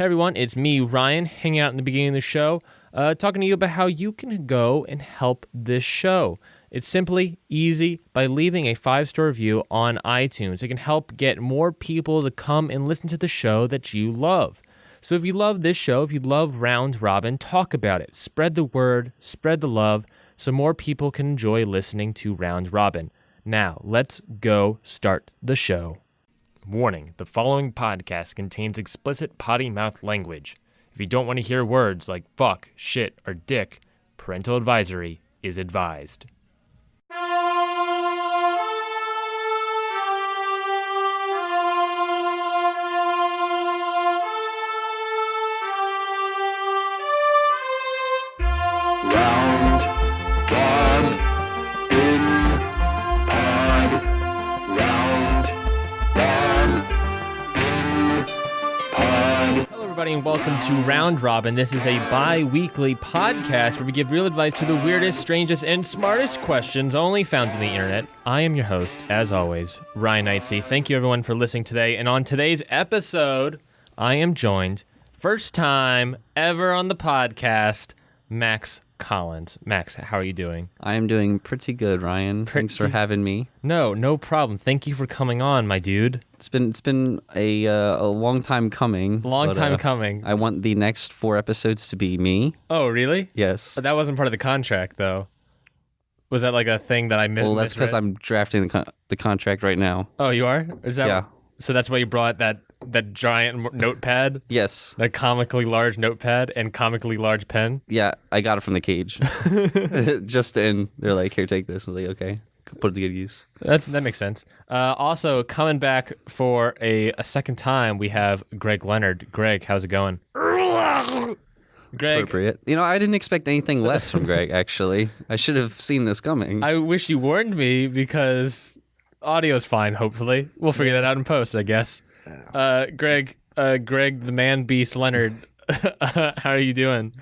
Hey everyone, it's me, Ryan, hanging out in the beginning of the show, talking to you about how you can go and help this show. It's simply easy by leaving a 5-star review on iTunes. It can help get more people to come and listen to the show that you love. So if you love this show, if you love Round Robin, talk about it. Spread the word, spread the love, so more people can enjoy listening to Round Robin. Now, let's go start the show. Warning, the following podcast contains explicit potty mouth language. If you don't want to hear words like fuck, shit, or dick, parental advisory is advised. And welcome to Round Robin. This is a bi-weekly podcast where we give real advice to the weirdest, strangest, and smartest questions only found on the internet. I am your host, as always, Ryan Neitzey. Thank you everyone for listening today. And on today's episode, I am joined, first time ever on the podcast, Max Collins. Max, how are you doing? I am doing pretty good, Ryan. Thanks for having me. No problem. Thank you for coming on, my dude. It's been a long time coming. Coming. I want the next 4 episodes to be me. Oh, really? Yes. But that wasn't part of the contract, though. Was that like a thing that I missed? Well, that's because I'm drafting the contract right now. Oh, you are? Is that? Yeah. So that's why you brought that giant notepad? Yes. That comically large notepad and comically large pen? Yeah, I got it from the cage. Just in. They're like, here, take this. I was like, okay. Put it to good use. That makes sense. Also, coming back for a second time, we have Leonard. Greg, how's it going? Greg. Appropriate. You know, I didn't expect anything less from Greg, actually. I should have seen this coming. I wish you warned me because audio's fine, hopefully. We'll figure that out in post, I guess. Greg, the man beast Leonard, how are you doing?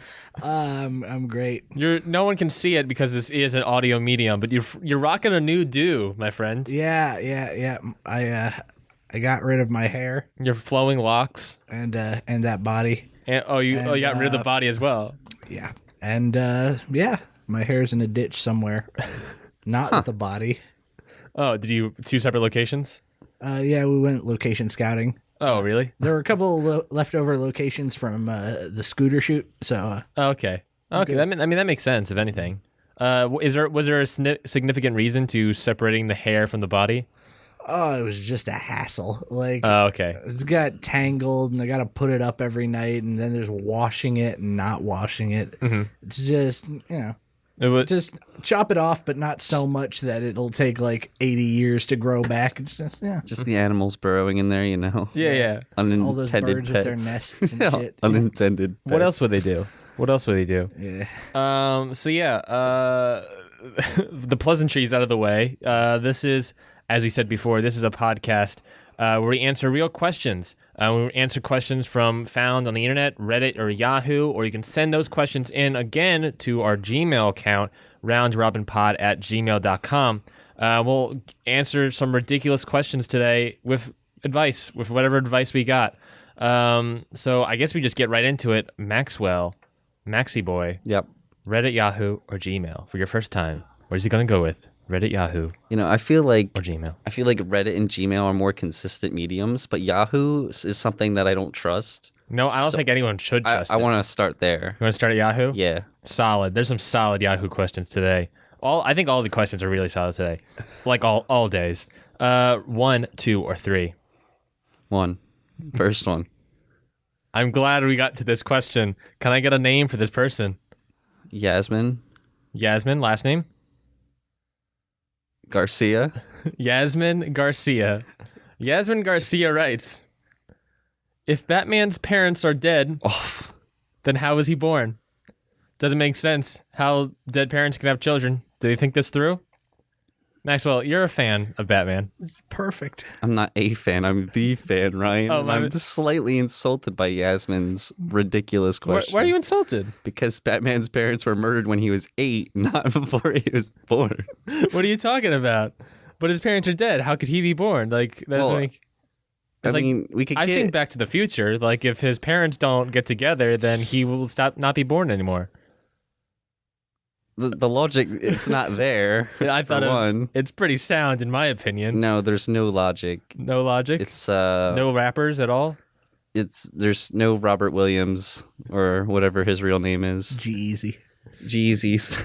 I'm great. No one can see it because this is an audio medium, but you're rocking a new do, my friend. Yeah. I got rid of my hair. Your flowing locks and that body. And you got rid of the body as well. Yeah. And my hair's in a ditch somewhere. Not with the body. Oh, did you 2 separate locations? Yeah, we went location scouting. Oh, really? There were a couple of leftover locations from the scooter shoot. So. Okay. That makes sense. If anything, was there a significant reason to separating the hair from the body? Oh, it was just a hassle. Like, okay. It's got tangled, and I got to put it up every night, and then there's washing it and not washing it. Mm-hmm. It's just just chop it off, but not so much that it'll take like 80 years to grow back. It's just the animals burrowing in there, you know. Yeah. Unintended all those birds pets. with their nests and shit. Unintended pets. What else would they do? Yeah. The pleasantries out of the way. This is, as we said before, this is a podcast where we answer real questions. We answer questions found on the internet, Reddit, or Yahoo, or you can send those questions in again to our Gmail account, roundrobinpod@gmail.com. We'll answer some ridiculous questions today with advice, with whatever advice we got. So I guess we just get right into it. Maxwell, Maxi Boy. Yep. Reddit, Yahoo, or Gmail for your first time. Where's he going to go with? Reddit, Yahoo. You know, I feel like or Gmail. I feel like Reddit and Gmail are more consistent mediums, but Yahoo is something that I don't trust. No, I don't think anyone should trust I want to start there. You want to start at Yahoo? Yeah. Solid. There's some solid Yahoo questions today. I think all the questions are really solid today. Like all days. 1, 2, or 3? 1. First one. I'm glad we got to this question. Can I get a name for this person? Yasmin, last name? Garcia. Yasmin Garcia. Yasmin Garcia writes, if Batman's parents are dead, then how was he born? Doesn't make sense how dead parents can have children. Do they think this through? Maxwell, you're a fan of Batman. It's perfect. I'm not a fan. I'm the fan, Ryan. Oh, I'm slightly insulted by Yasmin's ridiculous question. Why are you insulted? Because Batman's parents were murdered when he was 8, not before he was born. What are you talking about? But his parents are dead. How could he be born? Like, that's It's I mean, we could I've seen Back to the Future. Like, if his parents don't get together, then he will not be born anymore. the logic. It's not there. I thought one. It's pretty sound, in my opinion. No, there's no logic. No logic? It's no rappers at all? There's no Robert Williams or whatever his real name is. G-Eazy. Jeezy's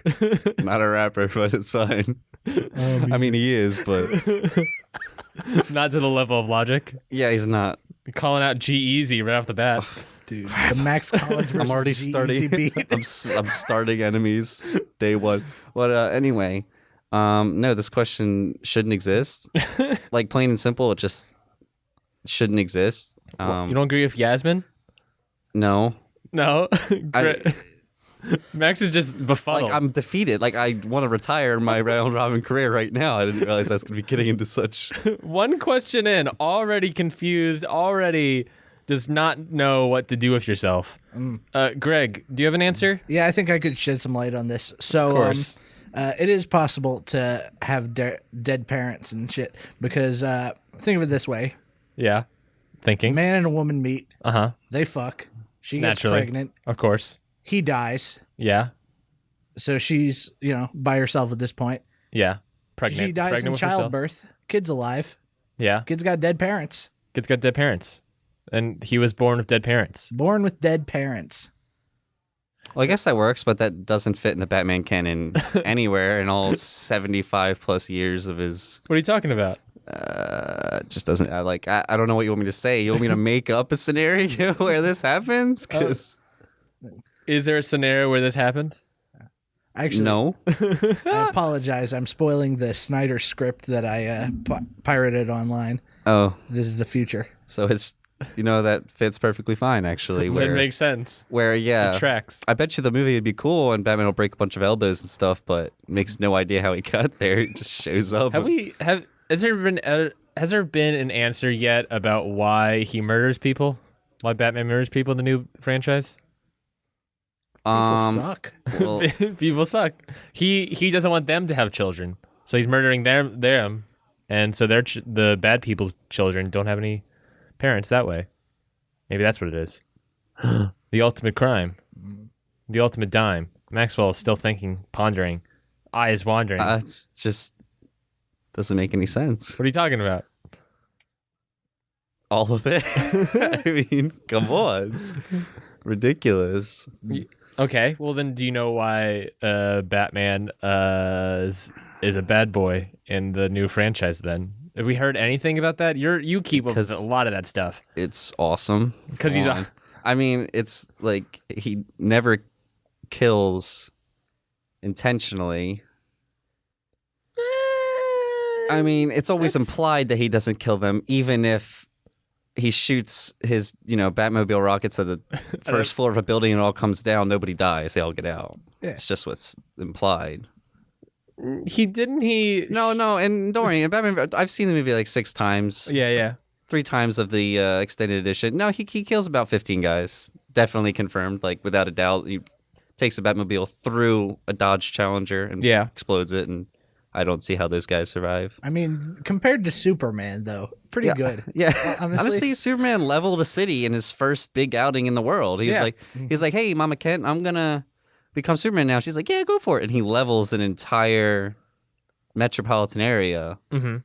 not a rapper, but it's fine. I mean, he is, but Not to the level of Logic. yeah, he's not. Calling out G-Eazy right off the bat. Dude, the Max Collins versus I'm already G-Eazy starting. beat. I'm starting enemies day one. But anyway, no, this question shouldn't exist. Like, plain and simple, it just shouldn't exist. You don't agree with Yasmin? No. No. Max is just befuddled. Like, I'm defeated. Like, I want to retire my round robin career right now. I didn't realize I was going to be getting into such. One question in, already confused, already does not know what to do with yourself. Greg, do you have an answer? Yeah, I think I could shed some light on this. So, Of course. it is possible to have dead parents and shit because think of it this way: Yeah. Thinking. man and a woman meet, Uh-huh. they fuck, she gets Naturally. pregnant, Of course. he dies, Yeah. so she's by herself at this point. Yeah. Pregnant. She dies Pregnant in with herself. childbirth. Kid's alive. Yeah. Kid's got dead parents. Kid's got dead parents. And he was born with dead parents. Born with dead parents. Well, I guess that works, but that doesn't fit in the Batman canon anywhere in all 75 plus years of his. What are you talking about? Just doesn't. I don't know what you want me to say. You want me to make up a scenario where this happens? Because Is there a scenario where this happens? Actually, no. I apologize. I'm spoiling the Snyder script that I pirated online. Oh, This is the future. so it's that fits perfectly fine actually. It Where makes sense. yeah, It tracks. I bet you the movie would be cool and Batman will break a bunch of elbows and stuff, but makes no idea how he got there. He just shows up. Has there been an answer yet about why he murders people? Why Batman murders people in the new franchise? People suck. Well, People suck. He doesn't want them to have children, so he's murdering them, and so the bad people's children don't have any parents that way. Maybe that's what it is. The ultimate crime, the ultimate dime. Maxwell is still thinking, pondering, eyes wandering. it's just doesn't make any sense. What are you talking about? All of it. I mean, come on, it's ridiculous. Okay, well then, do you know why Batman is a bad boy in the new franchise? Then have we heard anything about that? You keep up with a lot of that stuff. It's awesome Because he's a. I mean, it's like he never kills intentionally. I mean, it's always implied that he doesn't kill them, even if he shoots his, Batmobile rockets at the first floor of a building and it all comes down. Nobody dies. They all get out. Yeah. It's just what's implied. He. No, and don't worry. In Batman, I've seen the movie like 6 times. Yeah. 3 times of the extended edition. No, he kills about 15 guys. Definitely confirmed, like without a doubt. He takes a Batmobile through a Dodge Challenger and explodes it, and I don't see how those guys survive. I mean, compared to Superman, though, pretty good. Yeah, Honestly, Superman leveled a city in his first big outing in the world. He's like, hey, Mama Kent, I'm gonna become Superman now. She's like, yeah, go for it. And he levels an entire metropolitan area. Mm-hmm.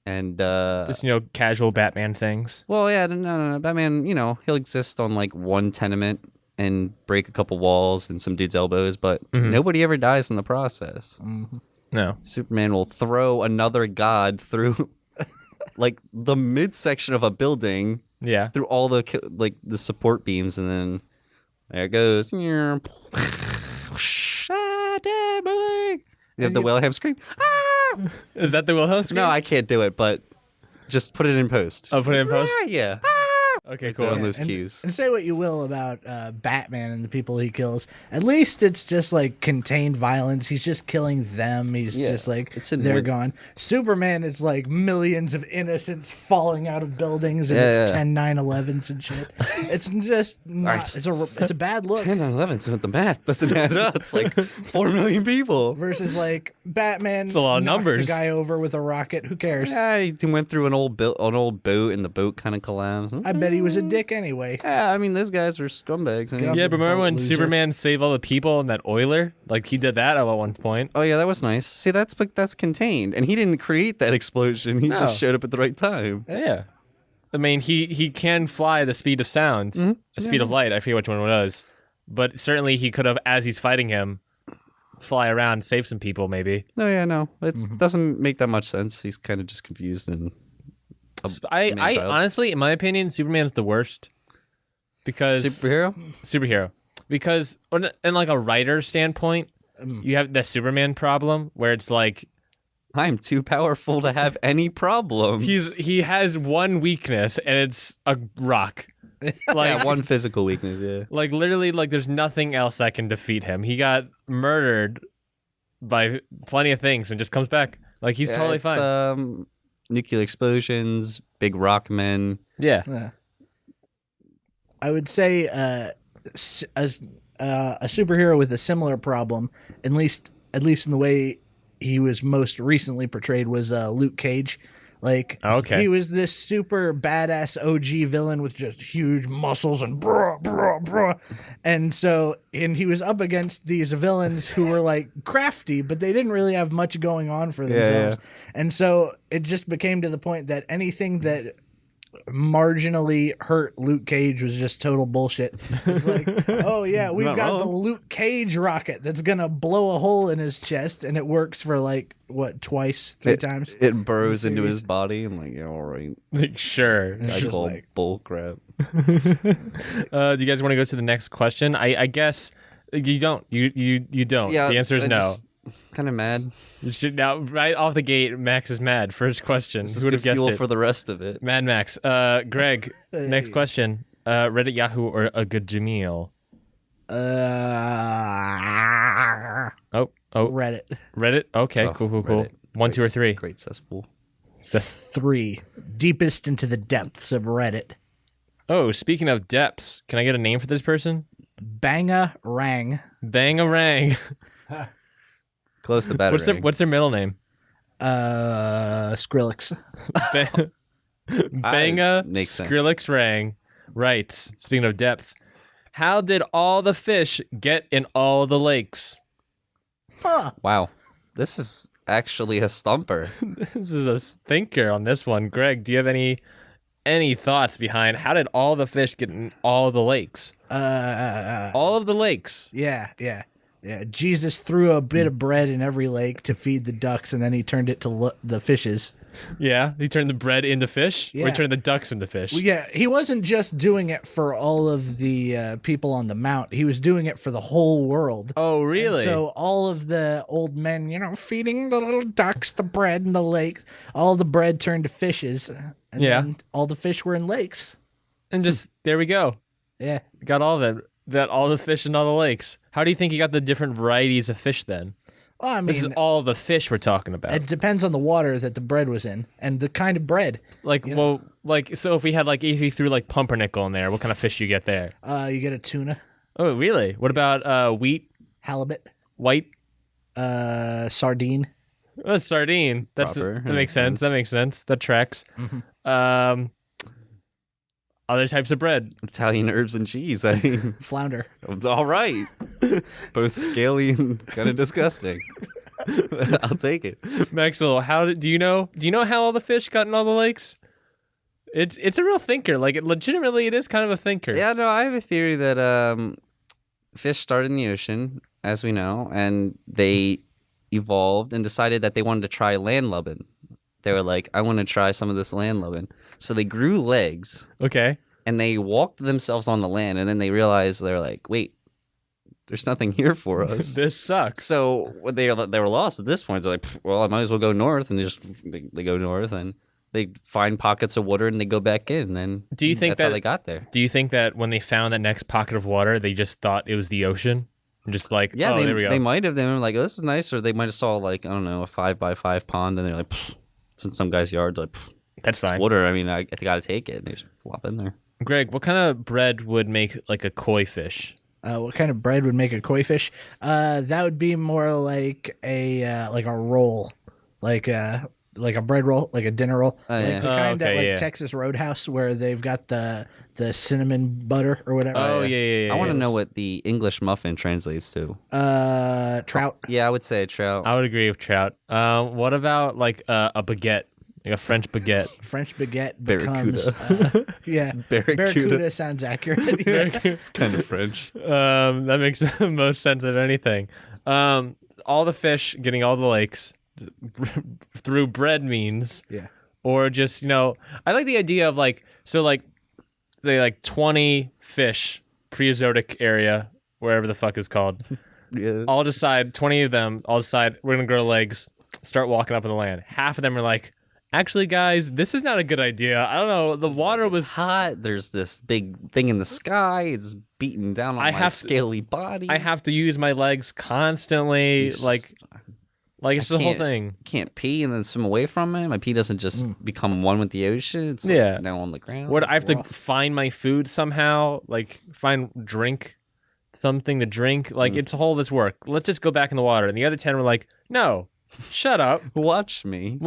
And Just casual Batman things. well, yeah, no. Batman, he'll exist on like one tenement and break a couple walls and some dude's elbows, but nobody ever dies in the process. Mm-hmm. No. Superman will throw another god through like the midsection of a building, Yeah. through all the the support beams, and then there it goes. You have the Wilhelm scream. Ah! Is that the Wilhelm scream? No, I can't do it, but just put it in post. I'll put it in post. Yeah. Okay, cool. On those cues. And say what you will about Batman and the people he kills. At least it's just like contained violence. He's just killing them. He's just like, they're gone. Superman is like millions of innocents falling out of buildings and it's 10 9/11s and shit. It's just not, it's a bad look. 10 9/11, so the math doesn't add up. It's like 4 million people. Versus like Batman it's a lot of knocked numbers. a guy over with a rocket. Who cares? Yeah, he went through an old boat and the boat kind of collapsed. I bet he was a dick anyway. Yeah, I mean, those guys were scumbags. Yeah, but remember when Superman saved all the people in that oiler? Like, he did that at one point. Oh, yeah, that was nice. See, that's contained. And he didn't create that explosion. He just showed up at the right time. Yeah. I mean, he can fly the speed of sound, the speed of light. I forget which one it was. But certainly he could have, as he's fighting him, fly around and save some people, maybe. Oh, yeah, no. It doesn't make that much sense. He's kind of just confused and... I honestly, in my opinion, Superman's the worst because superhero because in like a writer's standpoint, you have the Superman problem where it's like I'm too powerful to have any problems. He has one weakness and it's a rock. Like one physical weakness, yeah. Like literally, like there's nothing else that can defeat him. He got murdered by plenty of things and just comes back. Like he's totally fine. Nuclear explosions, big rock men. Yeah. I would say a superhero with a similar problem, at least in the way he was most recently portrayed, was Luke Cage. Like, he was this super badass OG villain with just huge muscles and and he was up against these villains who were like crafty, but they didn't really have much going on for themselves. Yeah. And so it just became to the point that anything that marginally hurt Luke Cage was just total bullshit. It's like, oh yeah, we've got the Luke Cage rocket that's gonna blow a hole in his chest, and it works for like three times. It burrows into his body. I'm like, yeah, all right, like sure. I call bull crap. Do you guys want to go to the next question? I guess you don't. You don't. Yeah, the answer is no. Kind of mad. Now, right off the gate, Max is mad. First question. Who would have guessed it? For the rest of it. Mad Max. Greg, next question. Reddit, Yahoo, or a good Jameel? Reddit. Reddit? Okay, cool. Reddit. 1, 2, or 3? Great cesspool. 3. Deepest into the depths of Reddit. Oh, speaking of depths, can I get a name for this person? Bangarang. Bangarang. Close to better. What's their middle name? Skrillex. Banga Skrillex Rang writes, speaking of depth, how did all the fish get in all the lakes? Wow. This is actually a stumper. This is a thinker on this one. Greg, do you have any thoughts behind how did all the fish get in all the lakes? All of the lakes. Yeah. Jesus threw a bit of bread in every lake to feed the ducks, and then he turned it to the fishes. Yeah, he turned the bread into fish? Yeah. Or he turned the ducks into fish? Well, yeah, he wasn't just doing it for all of the people on the mount. He was doing it for the whole world. Oh, really? And so all of the old men, feeding the little ducks the bread in the lake, all the bread turned to fishes, and then all the fish were in lakes. And just, there we go. Yeah. Got all that all the fish in all the lakes. How do you think you got the different varieties of fish then? Well, I mean, this is all the fish we're talking about. It depends on the water that the bread was in and the kind of bread. So if you threw pumpernickel in there, what kind of fish do you get there? You get a tuna. Oh, really? What about wheat? Halibut. White? Sardine. Sardine. That makes sense. That makes sense. That tracks. Mm-hmm. Other types of bread. Italian herbs and cheese. I mean, flounder. It's all right. Both scaly and kind of disgusting. I'll take it. Maxwell, do you know how all the fish got in all the lakes? It's a real thinker. Like it is kind of a thinker. Yeah, no, I have a theory that fish started in the ocean, as we know, and they evolved and decided that they wanted to try landlubbing. They were like, I want to try some of this landlubbing. So they grew legs. Okay. And they walked themselves on the land, and then they realized they're like, wait, there's nothing here for us. This sucks. So they were lost at this point. They're like, well, I might as well go north, and they go north, and They find pockets of water and they go back in. And do you think that's how they got there. Do you think that when they found that next pocket of water, they just thought it was the ocean? Just like, there we go. They might have. They were like, oh, this is nice. Or they might have saw like, I don't know, a 5x5 pond. And they're like, it's in some guy's yard. Like, that's fine. It's water. I mean, I got to take it. And they just flop in there. Greg, what kind of bread would make like a koi fish? What kind of bread would make a koi fish? That would be more like a roll, like a bread roll, like a dinner roll, like the kind that Texas Roadhouse where they've got the cinnamon butter or whatever. Oh yeah. I want to know what the English muffin translates to. Trout. Yeah, I would say trout. I would agree with trout. What about like a baguette? Like a French baguette. French baguette becomes Barracuda sounds accurate. It's kind of French. That makes the most sense of anything. All the fish getting all the lakes through bread means. Yeah. Or just, I like the idea of say 20 fish, Preozoic area, wherever the fuck is called. Yeah. All decide, 20 of them, all decide we're going to grow legs, start walking up in the land. Half of them are like, actually, guys, this is not a good idea. I don't know. The water was hot. There's this big thing in the sky. It's beating down on my scaly body. I have to use my legs constantly. It's the whole thing. Can't pee and then swim away from it. My pee doesn't just become one with the ocean. It's now on the ground. What I have to find my food somehow, find something to drink. It's all this work. Let's just go back in the water. And the other 10 were like, no. Shut up. Watch me.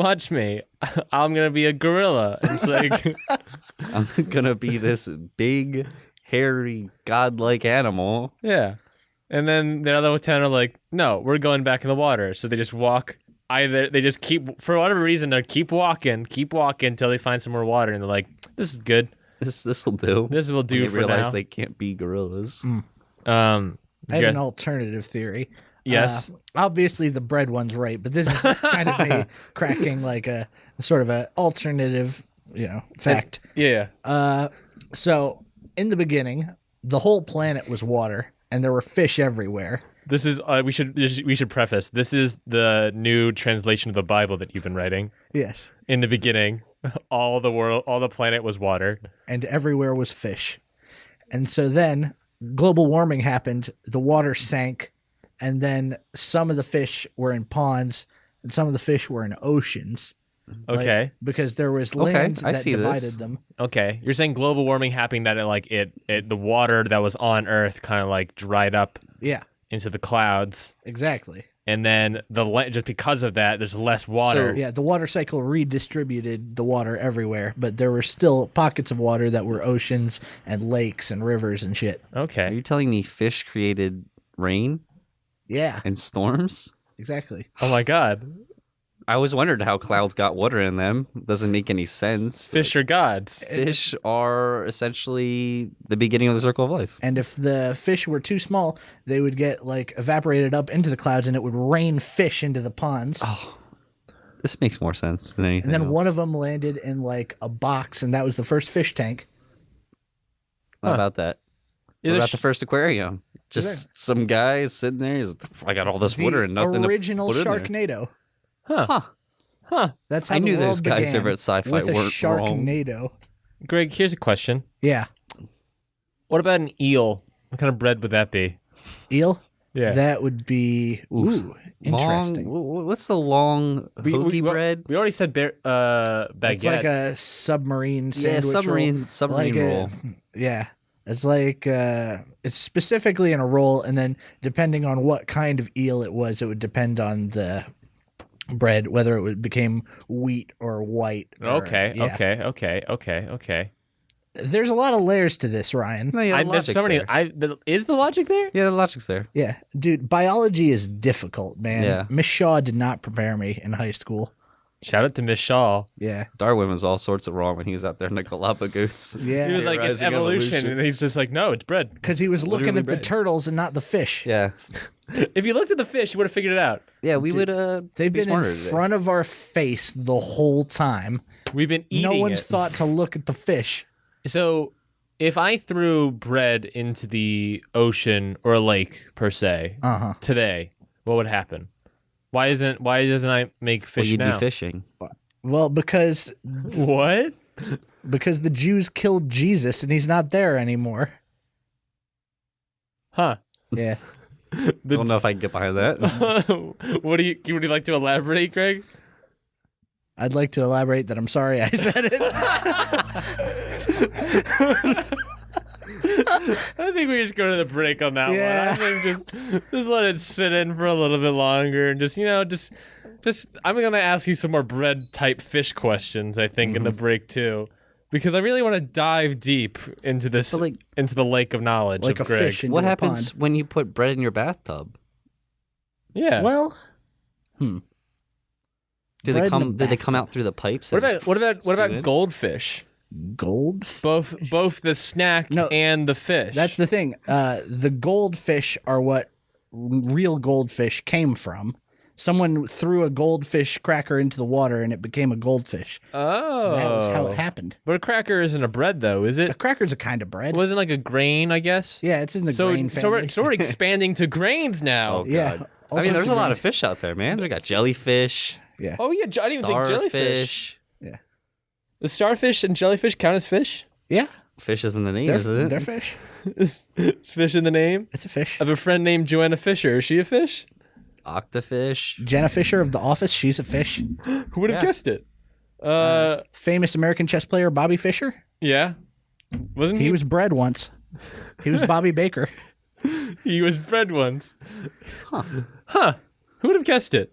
I'm going to be a gorilla. It's like I'm going to be this big, hairy, godlike animal. Yeah. And then the other 10 are like, no, we're going back in the water. So they just walk. They just keep, for whatever reason, they keep walking until they find some more water. And they're like, this is good. This will do. This will do for now. They realize they can't be gorillas. I have an alternative theory. Yes. Obviously, the bread one's right, but this is just kind of me cracking like a sort of an alternative, fact. Yeah. So in the beginning, the whole planet was water, and there were fish everywhere. This is we should preface. This is the new translation of the Bible that you've been writing. Yes. In the beginning, all the planet was water, and everywhere was fish, and so then global warming happened. The water sank. And then some of the fish were in ponds, and some of the fish were in oceans. Okay. Because there was land that divided them. Okay. You're saying global warming happened that the water that was on Earth kind of dried up. Yeah. Into the clouds. Exactly. And then just because of that, there's less water. So, the water cycle redistributed the water everywhere, but there were still pockets of water that were oceans and lakes and rivers and shit. Okay. Are you telling me fish created rain? Yeah. And storms? Exactly. Oh my God. I always wondered how clouds got water in them. Doesn't make any sense. Fish are gods. Fish are essentially the beginning of the circle of life. And if the fish were too small, they would get evaporated up into the clouds and it would rain fish into the ponds. Oh, this makes more sense than anything And then else. one of them landed in a box, and that was the first fish tank. How about that? What about the first aquarium? Just some guy sitting there. He's I got all this water and nothing. The original Sharknado. Huh. That's how I the knew world those guys began over at Sci-Fi with a weren't Sharknado. wrong. Greg, here's a question. Yeah. What about an eel? What kind of bread would that be? Eel? Yeah. That would be interesting. What's the long hoagie bread? We already said baguettes. It's like a submarine sandwich submarine roll. Yeah. It's it's specifically in a roll, and then depending on what kind of eel it was, it would depend on the bread, whether it became wheat or white. Okay. There's a lot of layers to this, Ryan. No, there's so many. Is the logic there? Yeah, the logic's there. Yeah. Dude, biology is difficult, man. Yeah. Miss Shaw did not prepare me in high school. Shout out to Miss Shaw. Yeah. Darwin was all sorts of wrong when he was out there in the Galapagos. Yeah. He was like, it's evolution. And he's just like, no, it's bread. Because he was looking at the turtles and not the fish. Yeah. If you looked at the fish, you would have figured it out. Yeah, we would They've been in front of our face the whole time. We've been eating No one's thought to look at the fish. So if I threw bread into the ocean or a lake, per se, today, what would happen? Why doesn't I make fish you'd now? be fishing. Well, because What? because the Jews killed Jesus and he's not there anymore. Huh. Yeah. I don't know if I can get behind that. Would you like to elaborate, Greg? I'd like to elaborate that I'm sorry I said it. I think we just go to the break on that one. I think just let it sit in for a little bit longer and just I'm gonna ask you some more bread type fish questions, I think, in the break too. Because I really want to dive deep into this into the lake of knowledge like of a Greg. fish into What a happens pond. when you put bread in your bathtub? Yeah. Well, Do they come out through the pipes? What about Squid? goldfish? gold. Both the snack and the fish. That's the thing. The goldfish are what real goldfish came from. Someone threw a goldfish cracker into the water and it became a goldfish. Oh. That was how it happened. But a cracker isn't a bread, though, is A it? cracker's a kind of bread. It wasn't like a grain, I guess? Yeah, it's in the grain So family. we're expanding to grains now. Oh, yeah. God. all I mean, sorts there's a lot grain. of fish out there, man. We got jellyfish, Yeah. Oh, yeah. I didn't even think jellyfish. starfish. Yeah. The starfish and jellyfish count as fish? Yeah. Fish is in the name, isn't it? They're fish. Is fish in the name? It's a fish. I have a friend named Joanna Fisher. Is she a fish? Octofish. Jenna Fisher of The Office, she's a fish. Who would have guessed it? Famous American chess player Bobby Fischer. Yeah. Wasn't He was bred once. He was Bobby Baker. He was bred once. Huh. Who would have guessed it?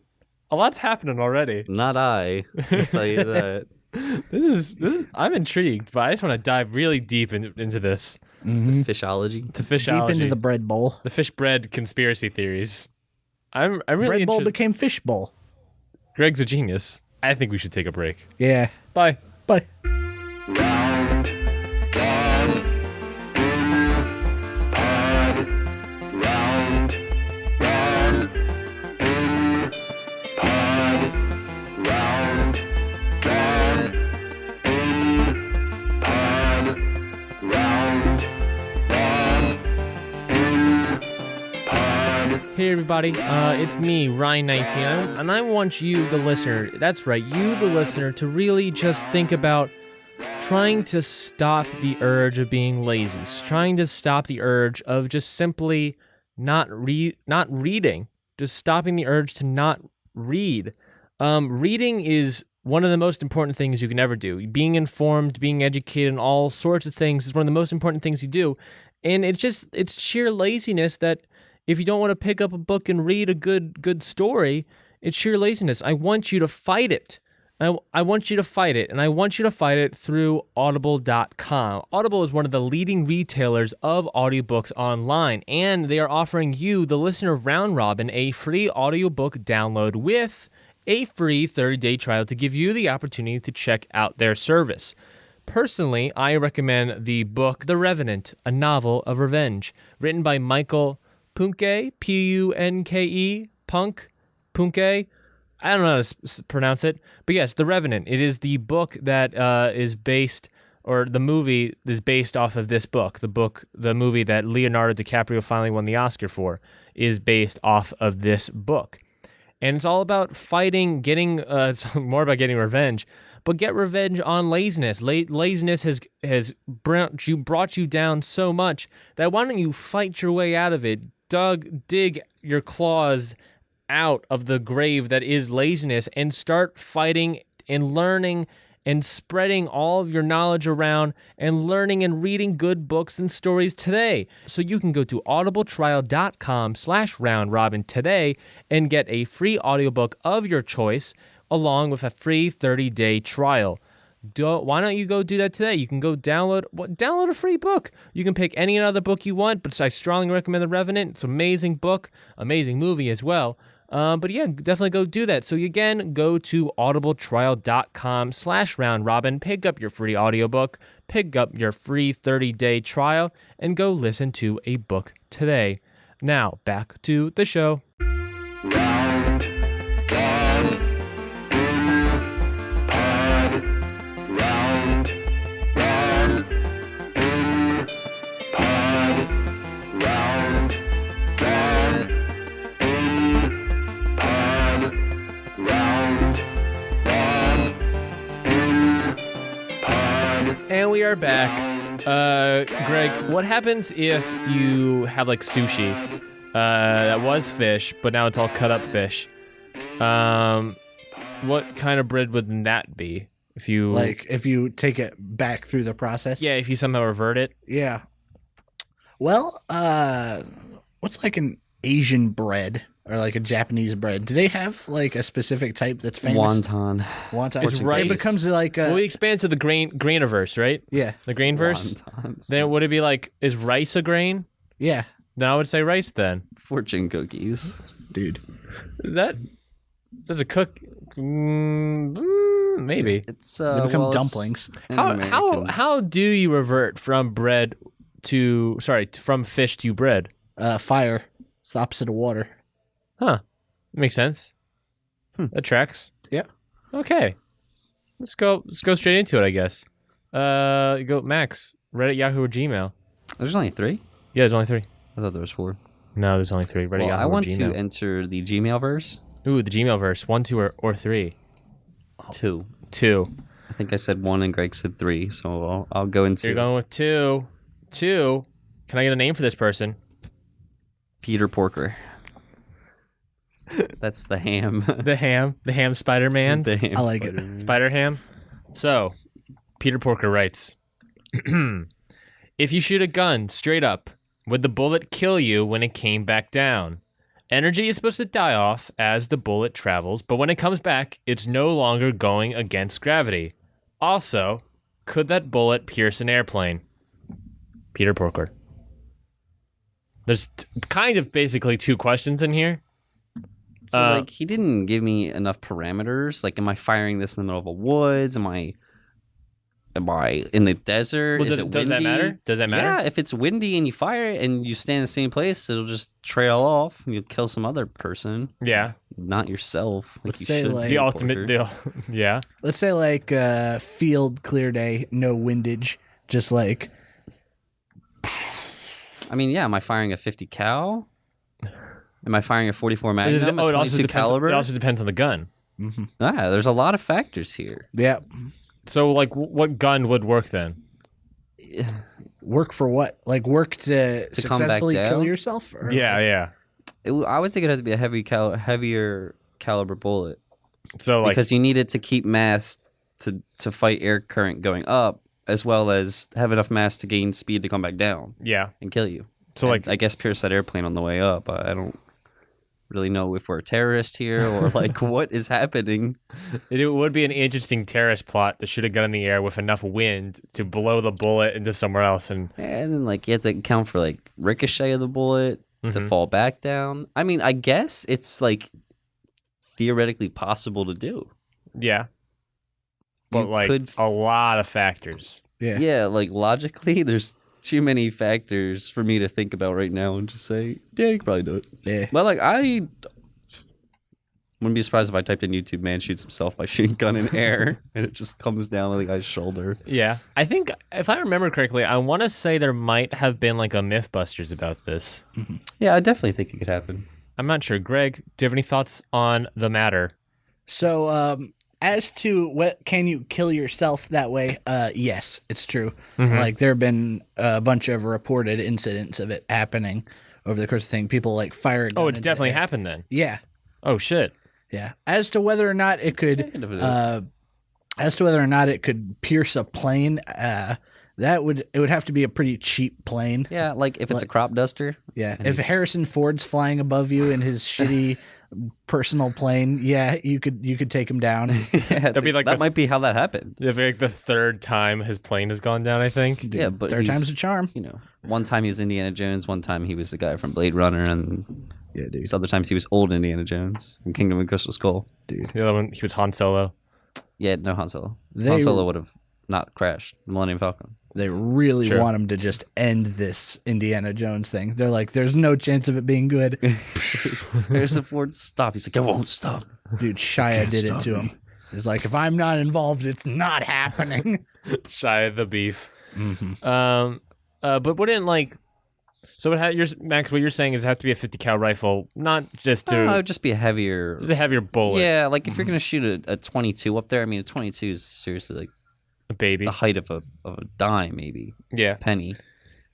A lot's happening already. Not I. I'll tell you that. This is I'm intrigued, but I just want to dive really deep into this. Fishology. To fishology. Deep into the bread bowl. the fish bread conspiracy theories. I'm really Bread bowl interested. became fish bowl. Greg's a genius. I think we should take a break. Yeah. Bye. Bye. Hey everybody, it's me, Ryan Neitzey, and I want you, the listener, that's right, you, the listener, to really just think about trying to stop the urge of being lazy, trying to stop the urge of just simply not reading, just stopping the urge to not read. Reading is one of the most important things you can ever do. Being informed, being educated, and all sorts of things is one of the most important things you do, and it's sheer laziness that if you don't want to pick up a book and read a good story, it's sheer laziness. I want you to fight it. I want you to fight it, and I want you to fight it through Audible.com. Audible is one of the leading retailers of audiobooks online, and they are offering you, the listener of Round Robin, a free audiobook download with a free 30-day trial to give you the opportunity to check out their service. Personally, I recommend the book The Revenant, a novel of revenge, written by Michael Punke, Punke, Punke. I don't know how to pronounce it, but yes, The Revenant. It is the book that is based, or the movie is based off of this book. The movie that Leonardo DiCaprio finally won the Oscar for is based off of this book. And it's all about fighting, it's more about getting revenge, but get revenge on laziness. Laziness has brought you down so much that why don't you fight your way out of it? Dig your claws out of the grave that is laziness and start fighting and learning and spreading all of your knowledge around and learning and reading good books and stories today. So you can go to audibletrial.com/roundrobin today and get a free audiobook of your choice along with a free 30-day trial. Why don't you go do that today? You can go download a free book. You can pick any other book you want, but I strongly recommend The Revenant. It's an amazing book, amazing movie as well. But yeah, definitely go do that. So again, go to audibletrial.com/roundrobin, pick up your free audiobook, pick up your free 30-day trial, and go listen to a book today. Now, back to the show. we are back. Greg, what happens if you have like sushi that was fish, but now it's all cut up fish? What kind of bread would that be? If you take it back through the process? Yeah, if you somehow revert it. Yeah. Well, what's like an Asian bread or like a Japanese bread? Do they have like a specific type that's famous? Wonton. It's rice. It becomes like well, we expand to the grainiverse, right? Yeah. The grainverse. Wontons. Then would it be like, is rice a grain? Yeah. No, I would say rice then. Fortune cookies. Dude. Does it cook? Maybe. It's they become dumplings. How do you revert from from fish to bread? Fire. It's the opposite of water. Huh. Makes sense. That tracks. Yeah. Okay. Let's go straight into it, I guess. Go Max, Reddit, Yahoo, or Gmail. There's only 3? Yeah, there's only 3. I thought there was 4. No, there's only 3. Reddit, Well, Yahoo, I want or Gmail. to enter the Gmail verse. Ooh, the Gmail verse. 1, 2, or 3. 2. 2. I think I said 1 and Greg said 3, so I'll go into. You're going with 2. 2. Can I get a name for this person? Peter Porker. That's the ham. The ham Spider-Man. The ham I like Spider-Man. it. Spider Ham. So, Peter Porker writes, if you shoot a gun straight up, would the bullet kill you when it came back down? Energy is supposed to die off as the bullet travels, but when it comes back, it's no longer going against gravity. Also, could that bullet pierce an airplane? Peter Porker. There's kind of basically 2 questions in here. So, he didn't give me enough parameters. Like, am I firing this in the middle of a woods? Am I in the desert? Well, Is it windy? does that matter? Does that matter? Yeah, if it's windy and you fire it and you stay in the same place, it'll just trail off and you'll kill some other person. Yeah. Not yourself. Like Let's you say, should like- be, The ultimate Porker. deal. Yeah. Let's say like field clear day, no windage, just like I mean, yeah, am I firing a 50 cal? Am I firing a 44 Magnum? It A 22 also caliber? It also depends on the gun. There's a lot of factors here. yeah. So, like, what gun would work then? Work for what? Like work to come back successfully down? kill yourself? Or Yeah. I would think it has to be a heavier caliber bullet So, like, because you need it to keep mass to fight air current going up, as well as have enough mass to gain speed to come back down yeah. and kill you. So, And I guess pierce that airplane on the way up. I don't really know if we're a terrorist here or like what is happening. it would be an interesting terrorist plot to shoot a gun in the air with enough wind to blow the bullet into somewhere else. And And then like you have to account for like ricochet of the bullet to fall back down. I mean, I guess it's like theoretically possible to do. yeah. But, You like, could- a lot of factors. yeah. Yeah, like logically, there's too many factors for me to think about right now and just say, yeah, you could probably do it. Yeah. But like, I wouldn't be surprised if I typed in YouTube man shoots himself by shooting gun in air and it just comes down on the guy's shoulder. Yeah. I think, if I remember correctly, I want to say there might have been, like, a Mythbusters about this. Yeah, I definitely think it could happen. I'm not sure. Greg, do you have any thoughts on the matter? So, as to what can you kill yourself that way? Yes, it's true. Like there have been a bunch of reported incidents of it happening over the course of the thing. People like fire. A gun Oh, it's into definitely the air. happened then. Yeah, Oh, shit. yeah. As to whether or not it could, pierce a plane, it would have to be a pretty cheap plane. Yeah, like if it's a crop duster. Yeah, And if he's- Harrison Ford's flying above you in his shitty personal plane, yeah, you could take him down. That'd be like that might be how that happened. It'd be like the 3rd time his plane has gone down, I think. Yeah, but Third he's- time's a charm. You know, one time he was Indiana Jones, one time he was the guy from Blade Runner, and Yeah, dude. these other times he was old Indiana Jones from Kingdom of Crystal Skull. Dude. The other one, he was Han Solo. Yeah, no Han Solo. They- Han Solo would have not crashed the Millennium Falcon. They really Sure. want him to just end this Indiana Jones thing. They're like, there's no chance of it being good. Harrison Ford, stop. He's like, I won't stop. Dude, Shia did it to him. He's like, if I'm not involved, it's not happening. Shia the beef. But wouldn't like, so Max, what you're saying is it have to be a 50 cal rifle, not just It to would just be a heavier. just a heavier bullet. Yeah, like if you're gonna shoot a 22 up there, I mean, a 22 is seriously like baby. the height of a dime, maybe. Yeah. Penny.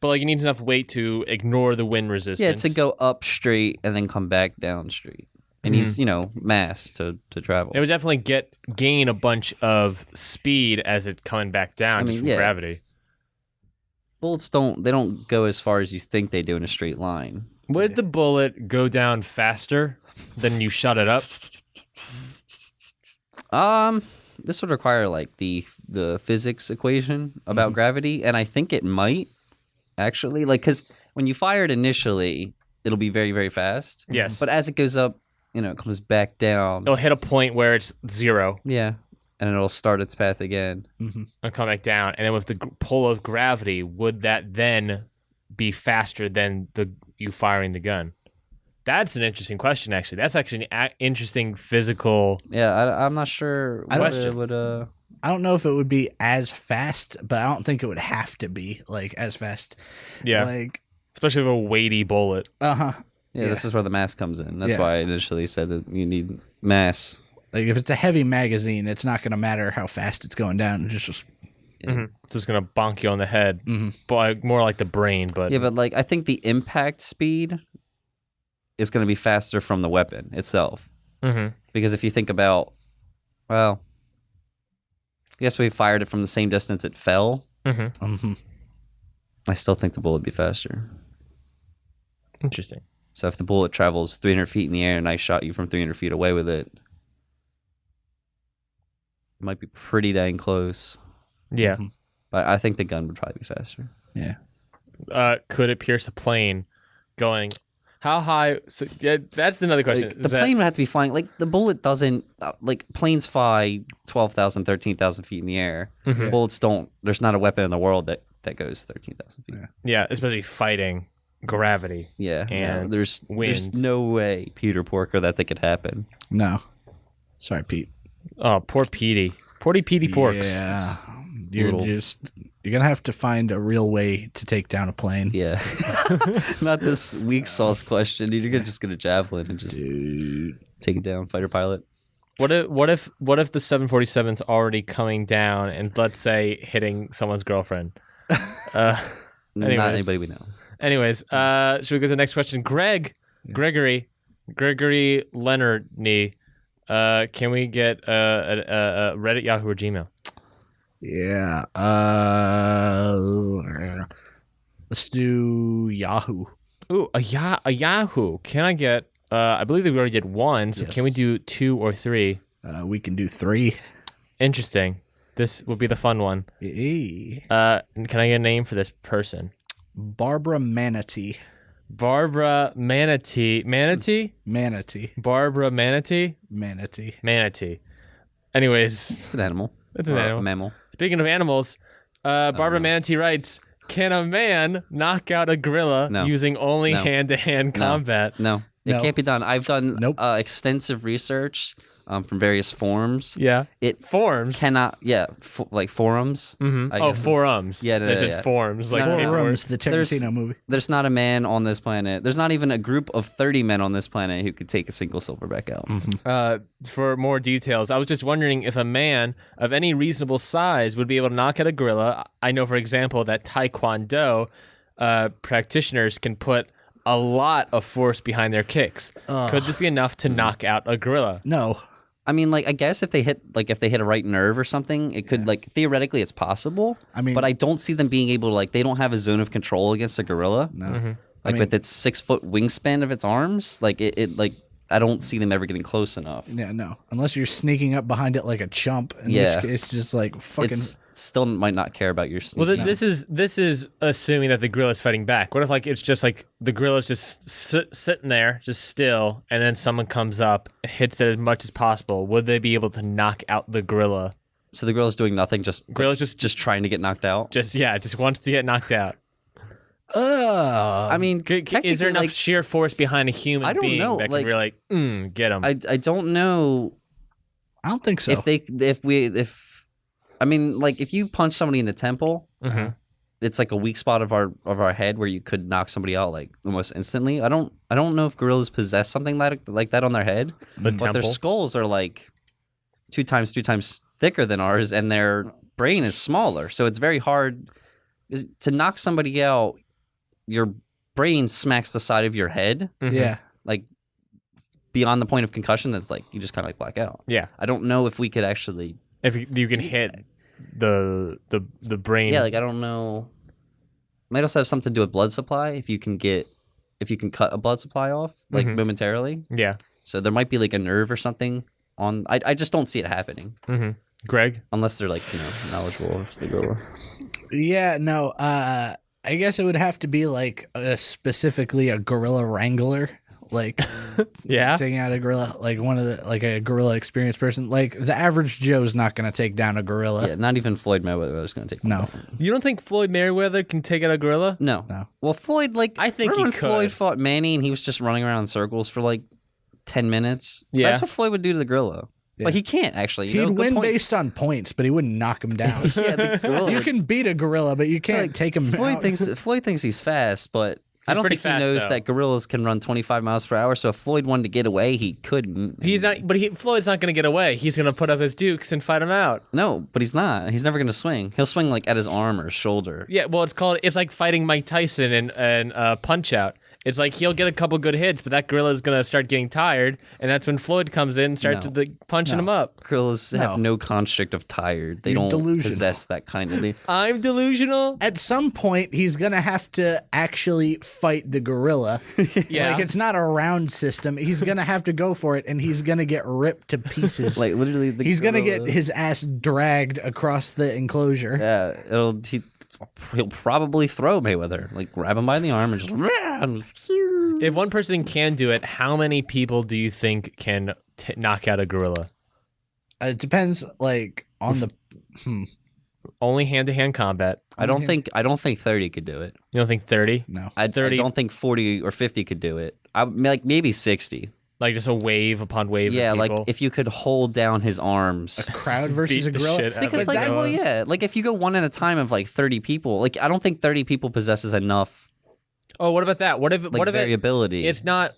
But like, it needs enough weight to ignore the wind resistance. Yeah, to go up straight and then come back down straight. It needs, mass to travel. It would definitely gain a bunch of speed as it coming back down just from gravity. Bullets don't go as far as you think they do in a straight line. Would the bullet go down faster than you shut it up? This would require like the physics equation about gravity, and I think it might actually, like, because when you fire it initially, it'll be very, very fast. Yes. But as it goes up, it comes back down. It'll hit a point where it's 0. Yeah. And it'll start its path again. And come back down. And then with the pull of gravity, would that then be faster than you firing the gun? That's an interesting question, actually. That's actually an interesting physical. Yeah, I'm not sure. Question. I don't know if it would be as fast, but I don't think it would have to be like as fast. Yeah, like especially with a weighty bullet. Yeah, this is where the mass comes in. That's why I initially said that you need mass. Like if it's a heavy magazine, it's not going to matter how fast it's going down. It's just It's just gonna bonk you on the head, but more like the brain. But yeah, but like I think the impact speed is going to be faster from the weapon itself. Because if you think about, well, I guess we fired it from the same distance it fell. I still think the bullet would be faster. Interesting. So if the bullet travels 300 feet in the air and I shot you from 300 feet away with it, it might be pretty dang close. Yeah. But I think the gun would probably be faster. Yeah. Could it pierce a plane going... How high? So yeah, that's another question. Like, the plane would have to be flying. Like the bullet doesn't. Like planes fly 12,000, 13,000 feet in the air. Bullets don't. There's not a weapon in the world that goes 13,000 feet. Yeah, especially fighting gravity. Yeah, and there's no way, Peter Porker, that could happen. No, sorry, Pete. Oh, poor Petey. Porty Petey Porks. Yeah, you're gonna have to find a real way to take down a plane. Yeah, not this weak sauce question. You're just gonna javelin and just take it down, fighter pilot. What if the 747's already coming down and let's say hitting someone's girlfriend? Not anybody we know. Anyways, should we go to the next question? Gregory Leonard. Can we get a Reddit, Yahoo, or Gmail? Yeah. Let's do Yahoo. Ooh, a Yahoo. Can I get? I believe that we already did one. So can we do 2 or 3? We can do 3. Interesting. This will be the fun one. Hey. Can I get a name for this person? Barbara Manatee. Barbara Manatee. Manatee? Manatee. Barbara Manatee? Manatee. Manatee. Anyways. It's an animal. It's an animal. A mammal. Speaking of animals, Barbara Manatee writes, can a man knock out a gorilla using only hand-to-hand combat? No. It can't be done. I've done extensive research from various forums. Yeah. Forums? Cannot, like forums. Forums. Yeah, They said forums. Like Forums, the Tarantino movie. There's not a man on this planet. There's not even a group of 30 men on this planet who could take a single silverback out. For more details, I was just wondering if a man of any reasonable size would be able to knock out a gorilla. I know, for example, that Taekwondo practitioners can put a lot of force behind their kicks. Could this be enough to knock out a gorilla? No. I mean, like, I guess if they hit a right nerve or something, it could, like, theoretically it's possible. I mean, but I don't see them being able to, like, they don't have a zone of control against a gorilla. No. Like, with its 6-foot wingspan of its arms, like, it I don't see them ever getting close enough. Yeah, no. Unless you're sneaking up behind it like a chump. In which case, it's just like fucking. It still might not care about your sneaking. Well, this is assuming that the gorilla's fighting back. What if like it's just like the gorilla's just sitting there, just still, and then someone comes up, hits it as much as possible? Would they be able to knock out the gorilla? So the gorilla's doing nothing, just trying to get knocked out. Just wants to get knocked out. I mean, is there enough sheer force behind a human being that could really get him? I don't know. I don't think so. I mean, like if you punch somebody in the temple, it's like a weak spot of our head where you could knock somebody out like almost instantly. I don't know if gorillas possess something like that on their head, but their skulls are like 2 times thicker than ours, and they're brain is smaller, so it's very hard to knock somebody out. Your brain smacks the side of your head. Yeah. Like beyond the point of concussion, that's like you just kind of like black out. Yeah. I don't know if we could actually. If you can hit the brain. Yeah, like I don't know. Might also have something to do with blood supply. If you can cut a blood supply off like momentarily. Yeah. So there might be like a nerve or something on. I just don't see it happening. Greg, unless they're like knowledgeable of the gorilla. Yeah. No. I guess it would have to be like specifically a gorilla wrangler. Like, taking out a gorilla, like a gorilla experienced person. Like the average Joe's not going to take down a gorilla. Yeah, not even Floyd Mayweather is going to take him down. You don't think Floyd Mayweather can take out a gorilla? No. Well, Floyd, I think he when could. Floyd fought Manny and he was just running around in circles for like 10 minutes. Yeah. That's what Floyd would do to the gorilla. Yeah. But he can't actually. He'd win based on points, but he wouldn't knock him down. The gorilla. You can beat a gorilla, but you can't take him out. Floyd thinks he's fast, but I don't think he knows that gorillas can run 25 miles per hour. So if Floyd wanted to get away, he couldn't. He's not. But Floyd's not going to get away. He's going to put up his dukes and fight him out. No, but he's not. He's never going to swing. He'll swing like at his arm or his shoulder. Yeah. Well, it's like fighting Mike Tyson and Punch Out. It's like he'll get a couple good hits, but that gorilla is going to start getting tired, and that's when Floyd comes in and starts punching him up. Gorillas have no construct of tired. They don't possess that kind of thing. I'm delusional? At some point, he's going to have to actually fight the gorilla. Yeah. Like, it's not a round system. He's going to have to go for it, and he's going to get ripped to pieces. Like, literally, he's going to get his ass dragged across the enclosure. Yeah, he'll probably throw Mayweather, like grab him by the arm and just. If one person can do it, how many people do you think can knock out a gorilla? It depends, like on the. Only hand-to-hand combat. I don't think 30 could do it. You don't think 30? No, I don't think 40 or 50 could do it. Like maybe 60. Like just a wave upon wave. Yeah, of people. like if you could hold down his arms. A crowd versus a gorilla. Because like if you go one at a time of like 30 people, like I don't think 30 people possesses enough. Oh, what about that? What if variability? It's not